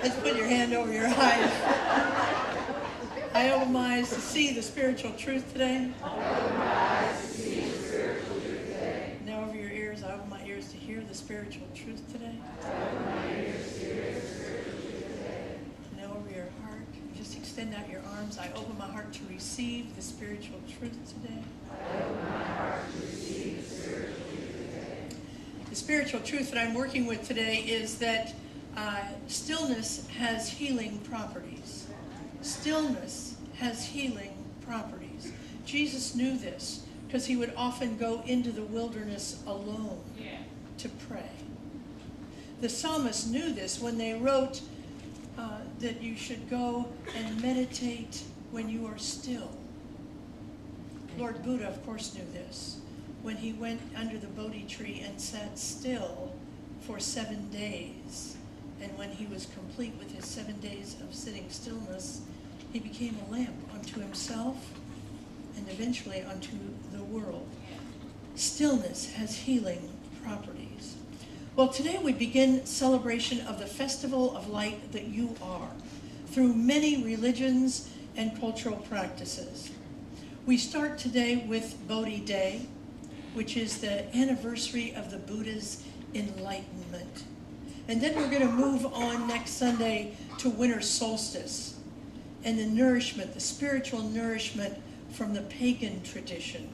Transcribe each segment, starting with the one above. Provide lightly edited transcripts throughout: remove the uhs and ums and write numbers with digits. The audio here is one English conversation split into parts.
Let's put your hand over your eyes. I open my eyes to see the spiritual truth today. Now over your ears, I open my ears to hear the spiritual truth today. Now over your heart, just extend out your arms. I open my heart to receive the spiritual truth today. The spiritual truth that I'm working with today is that stillness has healing properties. Stillness has healing properties. Jesus knew this because he would often go into the wilderness alone to pray. The psalmist knew this when they wrote that you should go and meditate when you are still. Lord Buddha, of course, knew this when he went under the Bodhi tree and sat still for 7 days. And when he was complete with his 7 days of sitting stillness, he became a lamp unto himself and eventually unto the world. Stillness has healing properties. Well, today we begin celebration of the Festival of Light that you are through many religions and cultural practices. We start today with Bodhi Day, which is the anniversary of the Buddha's enlightenment. And then we're going to move on next Sunday to Winter Solstice and the nourishment, the spiritual nourishment from the pagan tradition.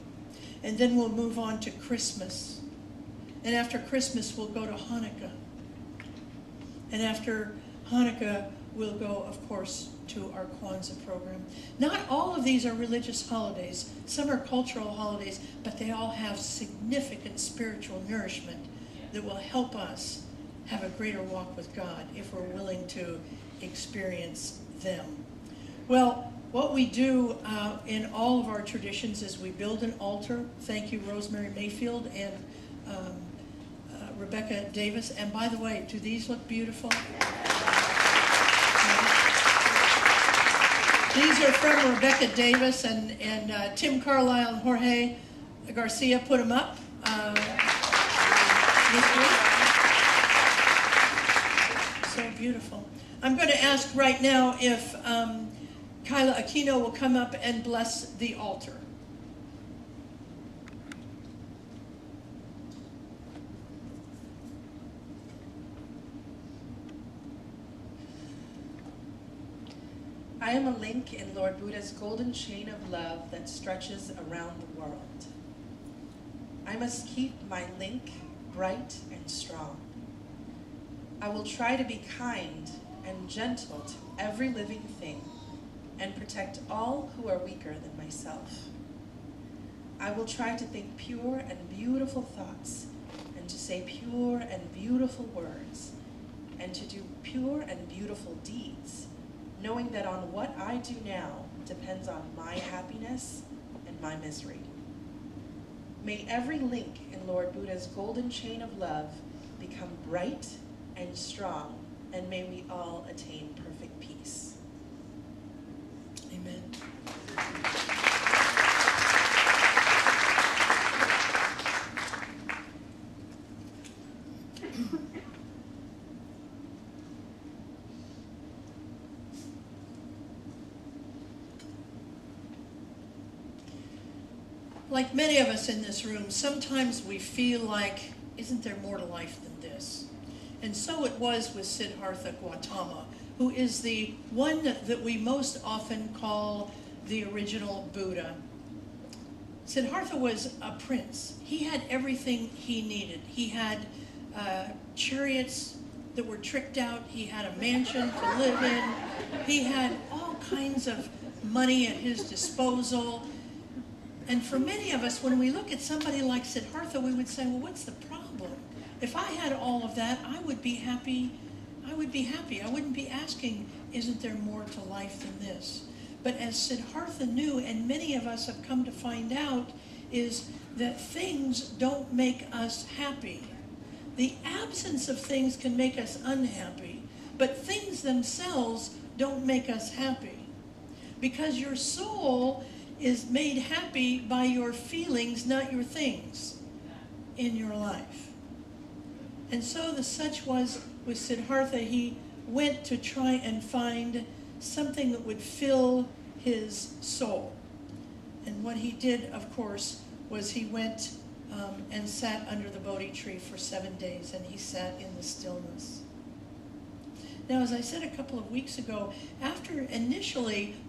And then we'll move on to Christmas. And after Christmas, we'll go to Hanukkah. And after Hanukkah, we'll go, of course, to our Kwanzaa program. Not all of these are religious holidays. Some are cultural holidays, but they all have significant spiritual nourishment that will help us have a greater walk with God if we're willing to experience them. Well, what we do in all of our traditions is we build an altar. Thank you, Rosemary Mayfield and Rebecca Davis. And by the way, do these look beautiful? These are from Rebecca Davis and Tim Carlisle and Jorge Garcia put them up this week. So beautiful. I'm going to ask right now if Kyla Aquino will come up and bless the altar. I am a link in Lord Buddha's golden chain of love that stretches around the world. I must keep my link bright and strong. I will try to be kind and gentle to every living thing and protect all who are weaker than myself. I will try to think pure and beautiful thoughts and to say pure and beautiful words and to do pure and beautiful deeds, knowing that on what I do now depends on my happiness and my misery. May every link in Lord Buddha's golden chain of love become bright and strong, and may we all attain perfect peace. Amen. Like many of us in this room, sometimes we feel like, isn't there more to life than this? And so it was with Siddhartha Gautama, who is the one that we most often call the original Buddha. Siddhartha was a prince. He had everything he needed. He had chariots that were tricked out. He had a mansion to live in. He had all kinds of money at his disposal. And for many of us, when we look at somebody like Siddhartha, we would say, well, what's the problem? If I had all of that, I would be happy. I would be happy. I wouldn't be asking, isn't there more to life than this? But as Siddhartha knew, and many of us have come to find out, is that things don't make us happy. The absence of things can make us unhappy, but things themselves don't make us happy. Because your soul is made happy by your feelings, not your things in your life. And so the such was with Siddhartha. He went to try and find something that would fill his soul. And what he did, of course, was he went and sat under the Bodhi tree for 7 days, and he sat in the stillness. Now, as I said a couple of weeks ago,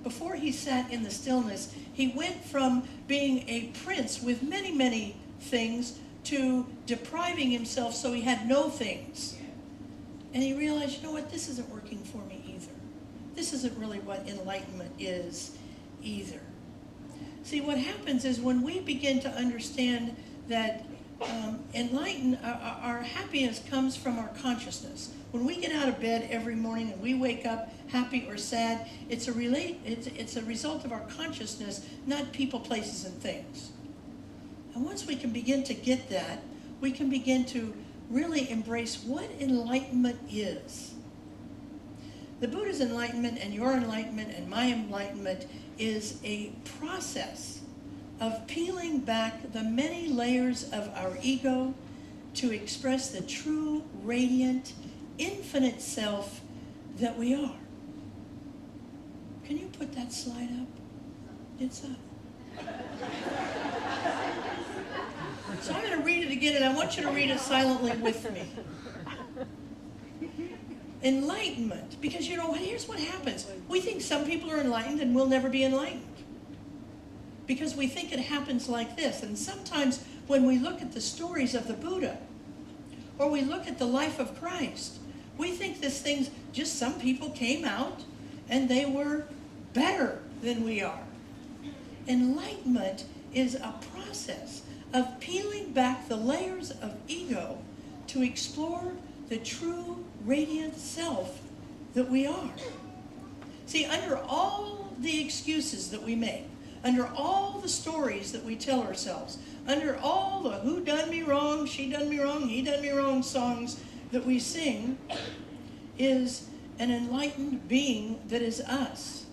before he sat in the stillness, he went from being a prince with many, many things to depriving himself so he had no things. And he realized, you know what, this isn't working for me either. This isn't really what enlightenment is either. See, what happens is when we begin to understand that our happiness comes from our consciousness. When we get out of bed every morning and we wake up happy or sad, it's a result of our consciousness, not people, places, and things. And once we can begin to get that, we can begin to really embrace what enlightenment is. The Buddha's enlightenment and your enlightenment and my enlightenment is a process of peeling back the many layers of our ego to express the true, radiant, infinite self that we are. Can you put that slide up? It's up. So I'm going to read it again, and I want you to read it silently with me. Enlightenment, because here's what happens. We think some people are enlightened and we'll never be enlightened. Because we think it happens like this. And sometimes when we look at the stories of the Buddha, or we look at the life of Christ, we think this thing's just some people came out and they were better than we are. Enlightenment is a process of peeling back the layers of ego to explore the true radiant self that we are. See, under all the excuses that we make, under all the stories that we tell ourselves, under all the who done me wrong, she done me wrong, he done me wrong songs that we sing, is an enlightened being that is us.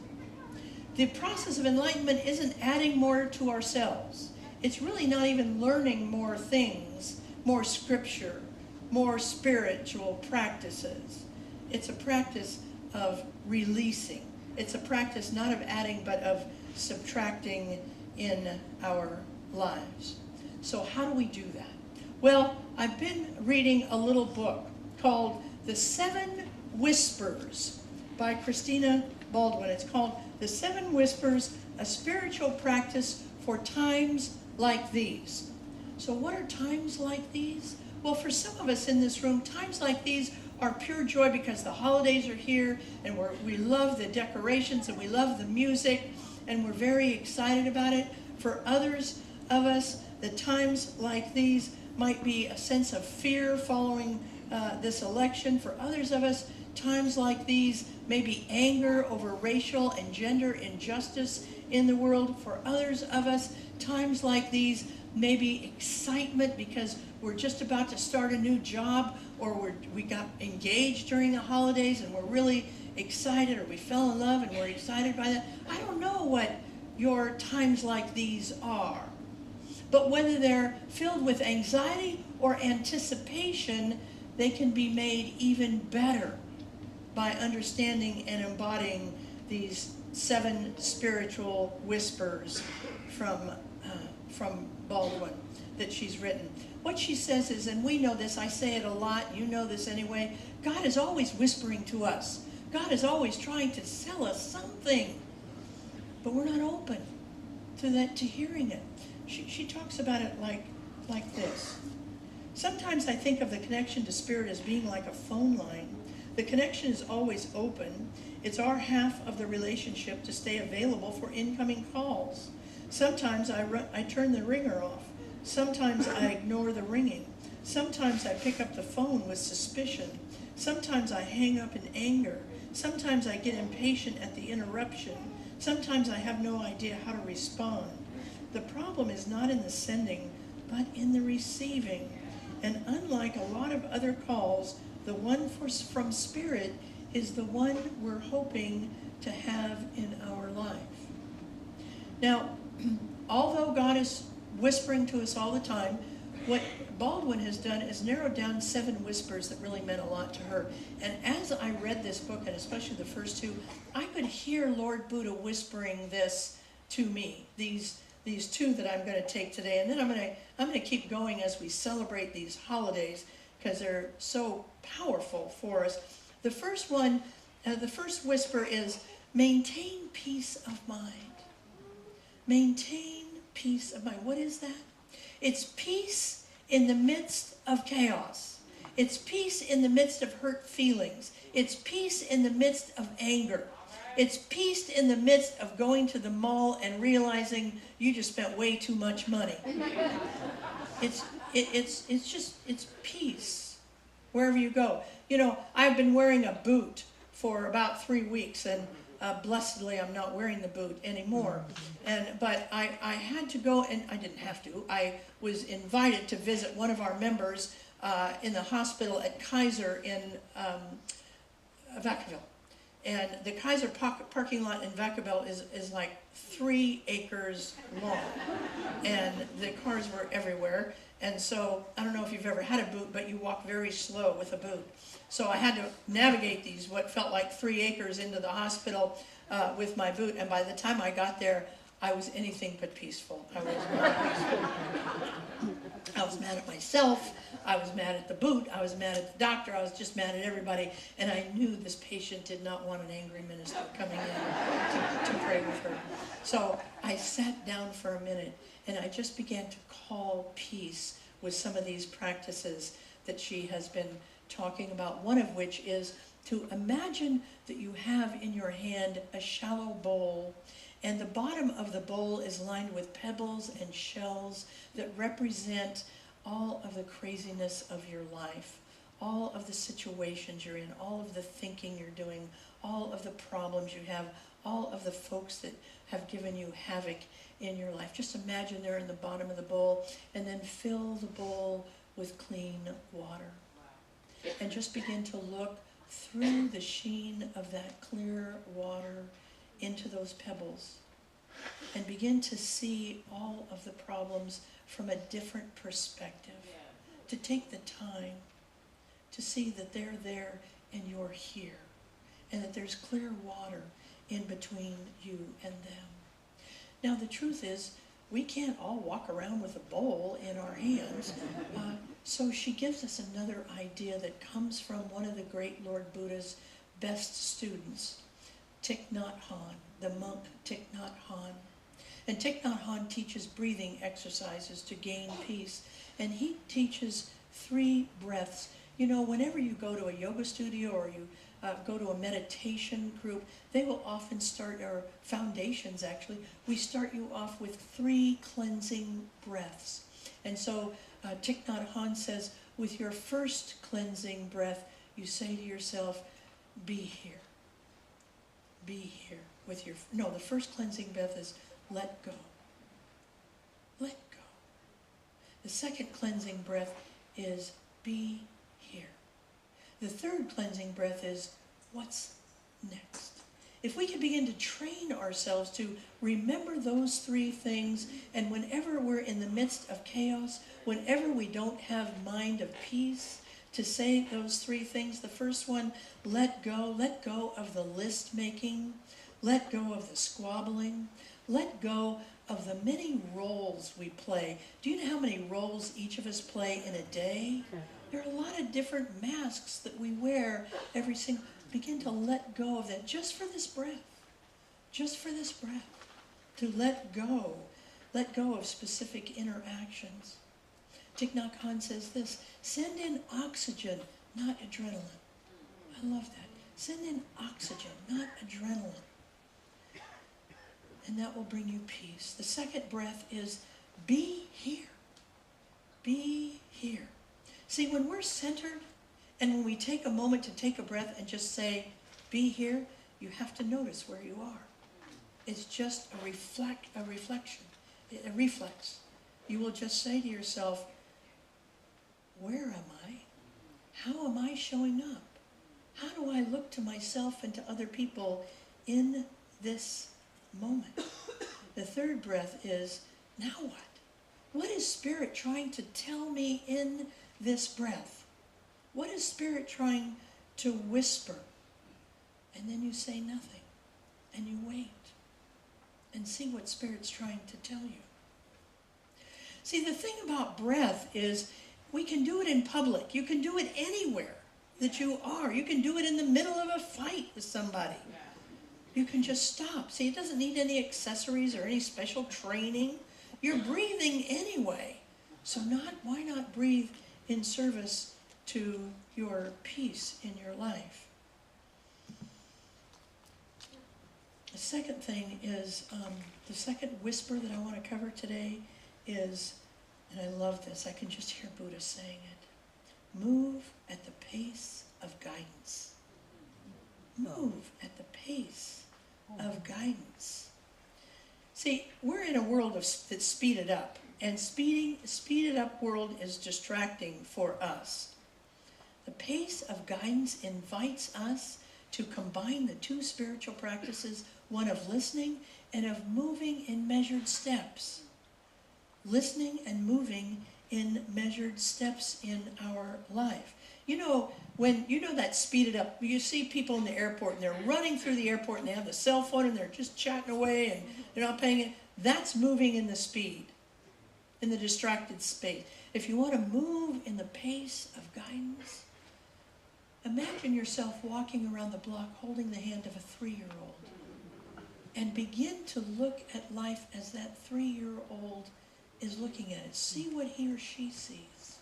The process of enlightenment isn't adding more to ourselves. It's really not even learning more things, more scripture, more spiritual practices. It's a practice of releasing. It's a practice not of adding, but of subtracting in our lives. So how do we do that? Well, I've been reading a little book called The 7 Whispers by Christina Baldwin. It's called The 7 Whispers, a spiritual practice for times like these. So what are times like these? Well, for some of us in this room, times like these are pure joy because the holidays are here and we love the decorations and we love the music and we're very excited about it. For others of us, the times like these might be a sense of fear following this election. For others of us, times like these may be anger over racial and gender injustice in the world. For others of us, times like these may be excitement because we're just about to start a new job, or we got engaged during the holidays and we're really excited, or we fell in love and we're excited by that. I don't know what your times like these are. But whether they're filled with anxiety or anticipation, they can be made even better by understanding and embodying these 7 spiritual whispers from Baldwin that she's written. What she says is, and we know this, I say it a lot, you know this anyway, God is always whispering to us. God is always trying to tell us something, but we're not open to that, to hearing it. She talks about it like this. Sometimes I think of the connection to spirit as being like a phone line. The connection is always open. It's our half of the relationship to stay available for incoming calls. Sometimes I turn the ringer off. Sometimes I ignore the ringing. Sometimes I pick up the phone with suspicion. Sometimes I hang up in anger. Sometimes I get impatient at the interruption. Sometimes I have no idea how to respond. The problem is not in the sending, but in the receiving. And unlike a lot of other calls, the one from Spirit is the one we're hoping to have in our life. Now, although God is whispering to us all the time, what Baldwin has done is narrowed down 7 whispers that really meant a lot to her. And as I read this book, and especially the first 2, I could hear Lord Buddha whispering this to me, these 2 that I'm going to take today. And then I'm going to keep going as we celebrate these holidays, because they're so powerful for us. The first one, the first whisper is, maintain peace of mind. Maintain peace of mind. What is that? It's peace in the midst of chaos. It's peace in the midst of hurt feelings. It's peace in the midst of anger. It's peace in the midst of going to the mall and realizing you just spent way too much money. It's peace wherever you go. You know, I've been wearing a boot for about 3 weeks, and blessedly I'm not wearing the boot anymore. But I had to go, and I didn't have to. I was invited to visit one of our members in the hospital at Kaiser in Vacaville. And the Kaiser parking lot in Vacaville is like 3 acres long. And the cars were everywhere. And so, I don't know if you've ever had a boot, but you walk very slow with a boot. So I had to navigate these, what felt like 3 acres into the hospital with my boot. And by the time I got there, I was anything but peaceful. I was not peaceful. I was mad at myself. I was mad at the boot. I was mad at the doctor. I was just mad at everybody. And I knew this patient did not want an angry minister coming in to pray with her. So I sat down for a minute, and I just began to call peace with some of these practices that she has been talking about, one of which is to imagine that you have in your hand a shallow bowl, and the bottom of the bowl is lined with pebbles and shells that represent all of the craziness of your life, all of the situations you're in, all of the thinking you're doing, all of the problems you have, all of the folks that have given you havoc in your life. Just imagine they're in the bottom of the bowl, and then fill the bowl with clean water. And just begin to look through the sheen of that clear water into those pebbles, and begin to see all of the problems from a different perspective. To take the time to see that they're there and you're here, and that there's clear water in between you and them. Now the truth is, we can't all walk around with a bowl in our hands. So she gives us another idea that comes from one of the great Lord Buddha's best students, Thich Nhat Hanh, the monk Thich Nhat Hanh. And Thich Nhat Hanh teaches breathing exercises to gain peace. And he teaches 3 breaths. You know, whenever you go to a yoga studio or you go to a meditation group, they will often start, or foundations actually, we start you off with 3 cleansing breaths. And so Thich Nhat Hanh says, with your first cleansing breath, you say to yourself, be here. Be here. With your, no, the first cleansing breath is let go. Let go. The second cleansing breath is be here. The third cleansing breath is what's next. If we could begin to train ourselves to remember those 3 things, and whenever we're in the midst of chaos, whenever we don't have mind of peace, to say those 3 things. The first one, let go of the list making, let go of the squabbling, let go of the many roles we play. Do you know how many roles each of us play in a day? There are a lot of different masks that we wear every single. Begin to let go of that just for this breath. Just for this breath. To let go. Let go of specific interactions. Thich Nhat Hanh says this, send in oxygen, not adrenaline. I love that. Send in oxygen, not adrenaline. And that will bring you peace. The second breath is be here. Be here. See, when we're centered, and when we take a moment to take a breath and just say, be here, you have to notice where you are. It's just a reflection, a reflex. You will just say to yourself, where am I? How am I showing up? How do I look to myself and to other people in this moment? The third breath is, now what? What is Spirit trying to tell me in this breath? What is Spirit trying to whisper? And then you say nothing. And you wait. And see what Spirit's trying to tell you. See, the thing about breath is we can do it in public. You can do it anywhere that you are. You can do it in the middle of a fight with somebody. You can just stop. See, it doesn't need any accessories or any special training. You're breathing anyway. So why not breathe in service to your peace in your life? The second thing is, the second whisper that I want to cover today is, and I love this, I can just hear Buddha saying it, move at the pace of guidance. Move at the pace of guidance. See, we're in a world that's speeded up, and speeded up world is distracting for us. The pace of guidance invites us to combine the two spiritual practices, one of listening and of moving in measured steps. Listening and moving in measured steps in our life. You know, that speeded up, you see people in the airport and they're running through the airport and they have the cell phone and they're just chatting away and they're not paying it. That's moving in the speed, in the distracted space. If you want to move in the pace of guidance, imagine yourself walking around the block holding the hand of a 3-year-old and begin to look at life as that 3-year-old is looking at it. See what he or she sees.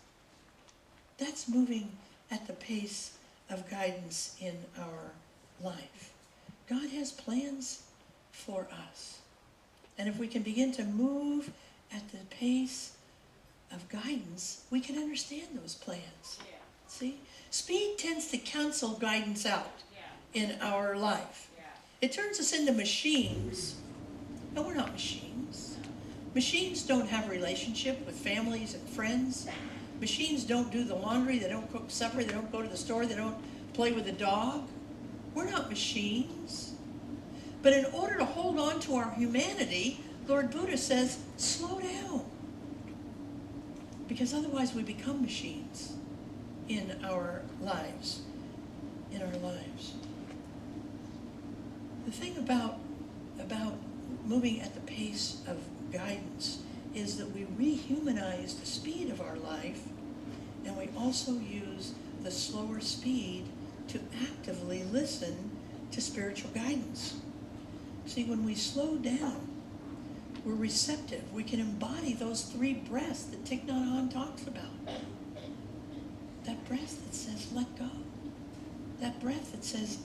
That's moving at the pace of guidance in our life. God has plans for us. And if we can begin to move at the pace of guidance, we can understand those plans. Yeah. See? Speed tends to cancel guidance out in our life. Yeah. It turns us into machines. No, we're not machines. Machines don't have relationship with families and friends. Machines don't do the laundry, they don't cook supper, they don't go to the store, they don't play with the dog. We're not machines. But in order to hold on to our humanity, Lord Buddha says, slow down. Because otherwise we become machines in our lives. The thing about moving at the pace of guidance is that we rehumanize the speed of our life, and we also use the slower speed to actively listen to spiritual guidance. See, when we slow down, we're receptive. We can embody those 3 breaths that Thich Nhat Hanh talks about. That breath that says, let go. That breath that says,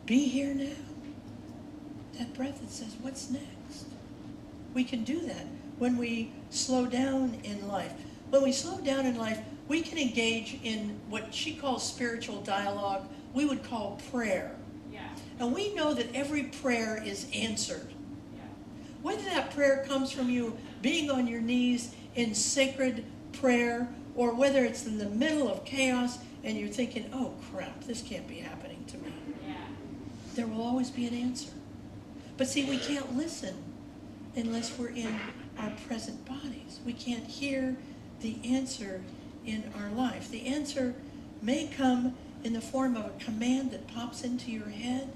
be here now. That breath that says, what's next? We can do that when we slow down in life. When we slow down in life, we can engage in what she calls spiritual dialogue. We would call prayer. Yeah. And we know that every prayer is answered. Yeah. Whether that prayer comes from you being on your knees in sacred prayer, or whether it's in the middle of chaos and you're thinking, oh crap, this can't be happening to me. Yeah. There will always be an answer. But see, we can't listen unless we're in our present bodies. We can't hear the answer in our life. The answer may come in the form of a command that pops into your head.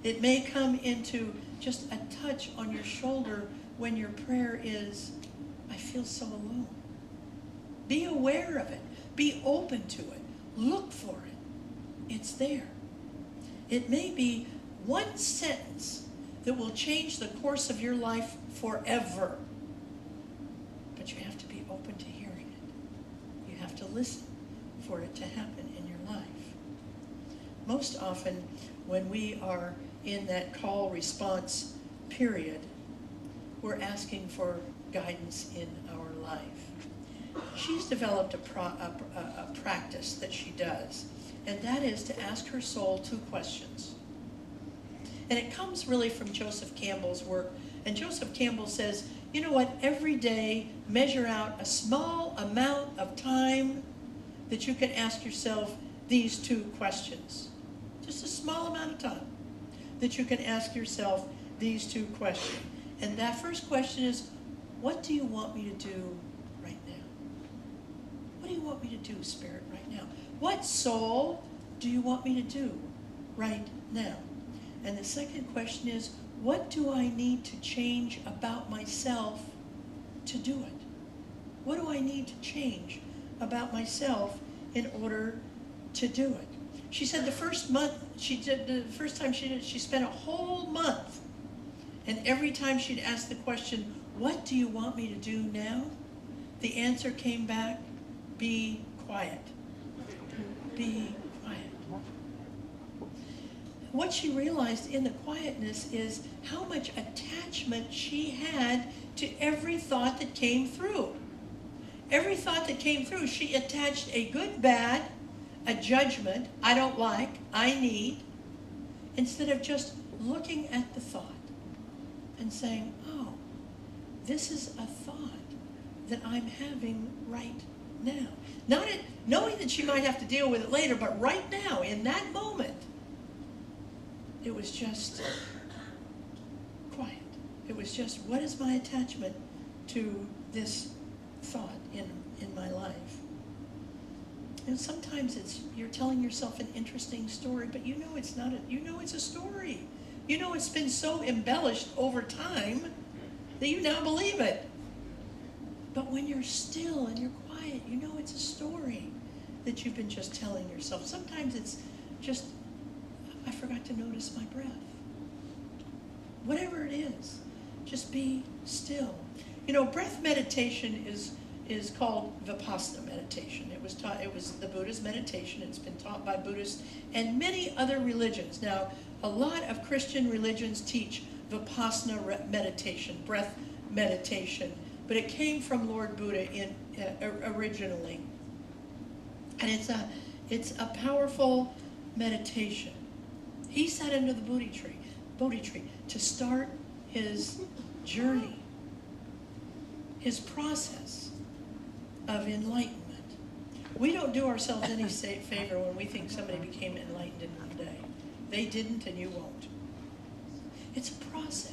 It may come into just a touch on your shoulder when your prayer is, I feel so alone. Be aware of it. Be open to it. Look for it. It's there. It may be one sentence that will change the course of your life forever. But you have to be open to hearing it. You have to listen for it to happen in your life. Most often, when we are in that call response period, we're asking for guidance in our life. She's developed a practice that she does, and that is to ask her soul 2 questions. And it comes really from Joseph Campbell's work. And Joseph Campbell says, you know what, every day measure out a small amount of time that you can ask yourself these 2 questions. Just a small amount of time that you can ask yourself these 2 questions. And that first question is, what do you want me to do right now? What do you want me to do, Spirit, right now? What soul do you want me to do right now? And the second question is, what do I need to change about myself to do it? What do I need to change about myself in order to do it? She said the first time she did it, she spent a whole month. And every time she'd ask the question, what do you want me to do now? The answer came back, be quiet. Be quiet. What she realized in the quietness is how much attachment she had to every thought that came through. Every thought that came through, she attached a good, bad, a judgment, I don't like, I need, instead of just looking at the thought and saying, oh, this is a thought that I'm having right now. Not knowing that she might have to deal with it later, but right now, in that moment, it was just quiet. It was just, what is my attachment to this thought in my life? And sometimes you're telling yourself an interesting story, but you know it's not it's a story. You know it's been so embellished over time that you now believe it. But when you're still and you're quiet, you know it's a story that you've been just telling yourself. Sometimes it's just, I forgot to notice my breath. Whatever it is, just be still. You know, breath meditation is called Vipassana meditation. It was the Buddha's meditation. It's been taught by Buddhists and many other religions. Now, a lot of Christian religions teach Vipassana meditation, breath meditation, but it came from Lord Buddha originally. And it's a powerful meditation. He sat under the Bodhi tree to start his journey, his process of enlightenment. We don't do ourselves any favor when we think somebody became enlightened in one day. They didn't, and you won't. It's a process.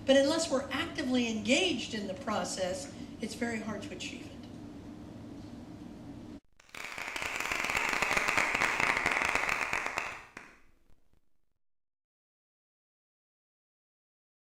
But unless we're actively engaged in the process, it's very hard to achieve it.